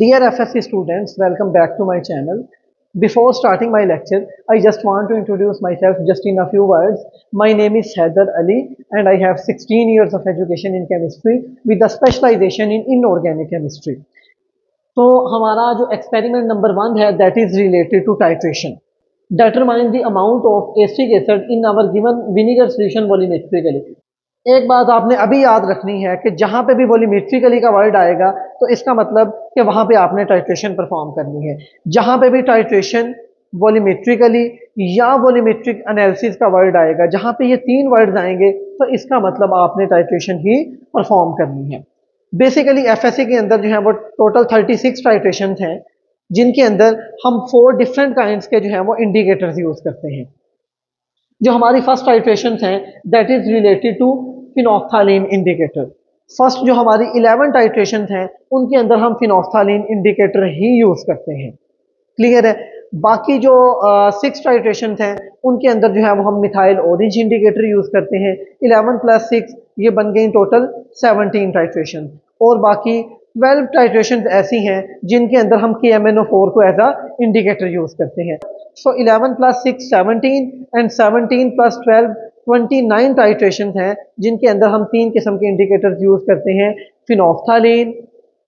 Dear FSC students, welcome back to my channel. Before starting my lecture, I just want to introduce myself just in a few words. My name is Haider Ali and I have 16 years of education in chemistry with a specialization in inorganic chemistry. तो हमारा जो experiment number 1 है that is related to titration. Determine the amount of acetic acid in our given vinegar solution volumetrically. एक बात आपने अभी याद रखनी है कि जहां पे भी वॉल्यूमेट्रिकली का वर्ड आएगा तो इसका मतलब कि वहां पे आपने टाइट्रेशन परफॉर्म करनी है. जहां पे भी टाइट्रेशन वॉल्यूमेट्रिकली या वॉल्यूमेट्रिक एनालिसिस का वर्ड आएगा, जहां पे ये तीन वर्ड्स आएंगे तो इसका मतलब आपने टाइट्रेशन ही परफॉर्म करनी है. बेसिकली एफएससी के अंदर जो है वो टोटल 36 टाइट्रेशन हैं जिनके अंदर हम 4 डिफरेंट काइंड्स के जो है वो इंडिकेटर्स यूज करते हैं. जो हमारी फर्स्ट टाइट्रेशन हैं that is related to phenolphthalein indicator. First जो हमारी 11 टाइट्रेशन हैं उनके अंदर हम फिनोफ्थालीन इंडिकेटर ही यूज करते हैं. क्लियर है. बाकी जो 6 टाइट्रेशन हैं उनके अंदर जो है वो हम मिथाइल ऑरेंज इंडिकेटर यूज करते हैं. 11 + 6 ये बन गई टोटल 17 टाइट्रेशन. और बाकी 12 टाइट्रेशन ऐसी हैं जिनके अंदर हम KMnO4 को एज अ इंडिकेटर यूज करते हैं. सो 11 + 6 17 एंड 17 + 12 29 टाइट्रेशन हैं जिनके अंदर हम 3 किस्म के इंडिकेटर्स यूज करते हैं. Phenolphthalein,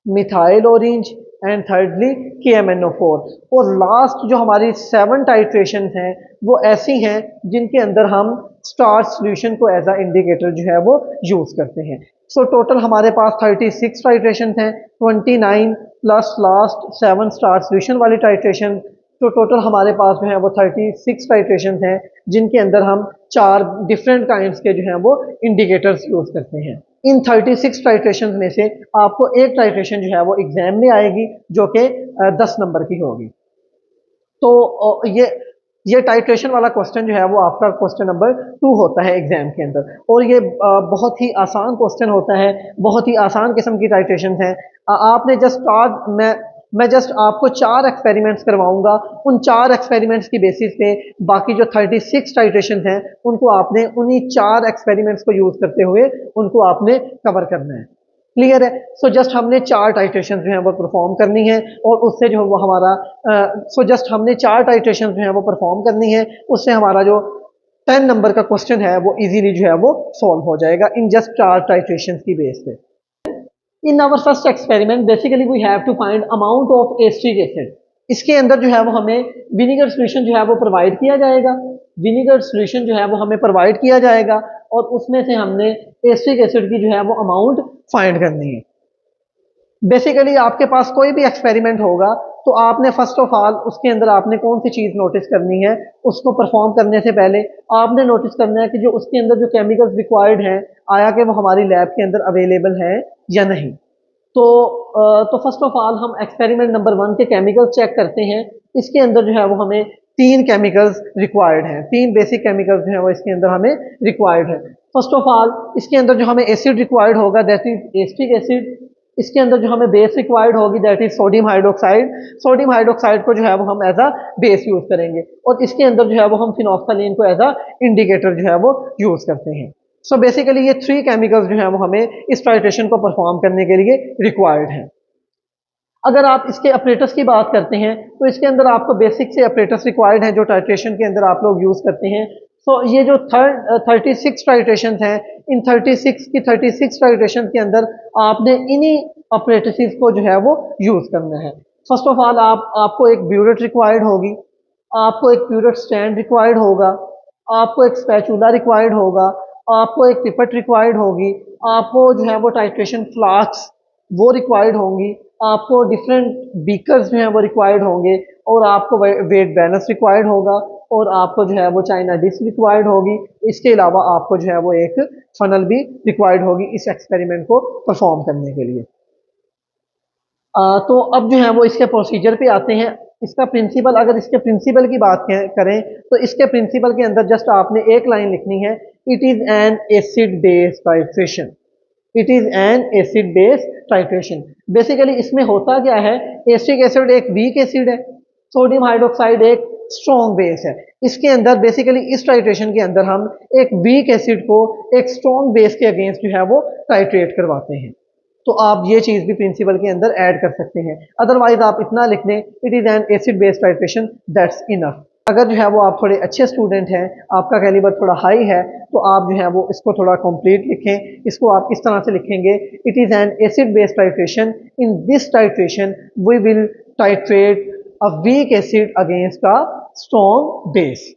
methyl orange and thirdly KMnO4. और लास्ट जो हमारी 7 टाइट्रेशन हैं वो ऐसी हैं जिनके अंदर हम स्टार्च सॉल्यूशन को एज अ इंडिकेटर जो है वो यूज करते हैं. सो टोटल हमारे पास 36 टाइट्रेशन हैं, 29 प्लस लास्ट 7 स्टार्च सॉल्यूशन वाली टाइट्रेशन. तो टोटल हमारे पास जो है वो 36 टाइट्रेशन हैं जिनके अंदर हम 4 डिफरेंट काइंड्स के जो हैं वो इंडिकेटर्स यूज करते हैं. इन 36 टाइट्रेशन में से आपको एक टाइट्रेशन जो है वो एग्जाम में आएगी जो कि 10 नंबर की होगी. तो ये टाइट्रेशन वाला क्वेश्चन जो है वो आपका क्वेश्चन नंबर 2 होता है एग्जाम के अंदर. और ये बहुत ही आसान क्वेश्चन होता है, बहुत ही आसान किस्म की टाइट्रेशन है. आपने जस्ट मैं जस्ट आपको 4 एक्सपेरिमेंट्स करवाऊंगा. उन 4 एक्सपेरिमेंट्स की बेसिस पे बाकी जो 36 टाइट्रेशन हैं उनको आपने उन्हीं 4 एक्सपेरिमेंट्स को यूज करते हुए उनको आपने कवर करना है. क्लियर है. सो जस्ट हमने 4 टाइट्रेशन जो है वो परफॉर्म करनी है और उससे जो वो हमारा जस्ट हमने 4 टाइट्रेशन जो है वो परफॉर्म करनी है. उससे हमारा जो 10 नंबर का क्वेश्चन है वो इजीली जो है वो सॉल्व हो जाएगा इन जस्ट 4 टाइट्रेशन की बेस पे. In our first experiment basically we have to find amount of acetic acid. इसके अंदर जो है वो हमें विनेगर सॉल्यूशन जो है वो प्रोवाइड किया जाएगा. विनेगर सॉल्यूशन जो है वो हमें प्रोवाइड किया जाएगा और उसमें से हमने एसिटिक एसिड की जो है वो अमाउंट फाइंड करनी है. बेसिकली आपके पास कोई भी एक्सपेरिमेंट होगा तो आपने फर्स्ट ऑफ ऑल उसके अंदर आपने कौन सी चीज नोटिस करनी है. उसको परफॉर्म करने से पहले आपने नोटिस करना है कि जो उसके अंदर जो केमिकल्स रिक्वायर्ड हैं आया कि वो हमारी लैब के अंदर अवेलेबल है या नहीं. तो फर्स्ट ऑफ ऑल हम एक्सपेरिमेंट नंबर 1 के केमिकल्स चेक करते हैं. इसके अंदर जो है वो हमें 3 केमिकल्स रिक्वायर्ड हैं. 3 बेसिक केमिकल्स जो है वो इसके अंदर हमें रिक्वायर्ड है. फर्स्ट ऑफ ऑल इसके अंदर जो हमें एसिड रिक्वायर्ड होगा दैट इज एसिटिक एसिड. इसके अंदर जो हमें बेस रिक्वायर्ड होगी that is sodium hydroxide. Sodium hydroxide को जो है वो हम एज अ बेस यूज करेंगे और इसके अंदर जो है वो हम फिनोफ्थालीन को एज अ इंडिकेटर जो है वो यूज करते हैं. सो बेसिकली ये 3 केमिकल्स जो है वो हमें इस टाइट्रेशन को परफॉर्म करने के लिए रिक्वायर्ड हैं. अगर आप इसके ऑपरेटर्स की बात करते हैं तो इसके अंदर आपको बेसिक से ऑपरेटर्स रिक्वायर्ड हैं जो टाइट्रेशन के अंदर आप लोग यूज करते हैं. सो ये जो 36 टाइट्रेशन हैं इन 36 टाइट्रेशन के अंदर आपने इन्हीं ऑपरेटर्स को जो है वो यूज करना है. फर्स्ट ऑफ ऑल आपको एक ब्यूरेट रिक्वायर्ड होगी, आपको एक ब्यूरेट स्टैंड रिक्वायर्ड होगा, आपको एक स्पैचुला रिक्वायर्ड होगा, आपको एक पिपेट रिक्वायर्ड होगी, आपको जो है वो टाइट्रेशन फ्लास्क वो रिक्वायर्ड होंगी, आपको डिफरेंट बीकर्स जो हैं वो रिक्वायर्ड होंगे और आपको वेट बैलेंस रिक्वायर्ड होगा और आपको जो है वो चाइना डिश रिक्वायर्ड होगी. इसके अलावा आपको जो है वो एक फनल भी रिक्वायर्ड होगी इस एक्सपेरिमेंट को परफॉर्म करने के लिए. तो अब जो है वो इसके प्रोसीजर पे आते हैं. इसका प्रिंसिपल, अगर इसके प्रिंसिपल की बात करें तो इसके प्रिंसिपल के अंदर जस्ट आपने एक लाइन लिखनी है. It is an acid base titration. It is an acid base titration. Basically इसमें होता क्या है, एसिटिक एसिड एक वीक एसिड है, सोडियम हाइड्रोक्साइड एक स्ट्रॉन्ग बेस है. इसके अंदर बेसिकली इस टाइट्रेशन के अंदर हम एक वीक एसिड को एक स्ट्रॉन्ग बेस के अगेंस्ट जो है वो टाइट्रेट करवाते हैं. तो आप ये चीज़ भी प्रिंसिपल के अंदर ऐड कर सकते हैं। अदरवाइज आप इतना लिख दें, it is an acid base titration, that's enough. अगर जो है वो आप थोड़े अच्छे स्टूडेंट हैं, आपका कैलिबर थोड़ा हाई है, तो आप जो है वो इसको थोड़ा कंप्लीट लिखें। इसको आप इस तरह से लिखेंगे, it is an acid base titration, in this titration we will titrate a weak acid against a strong base.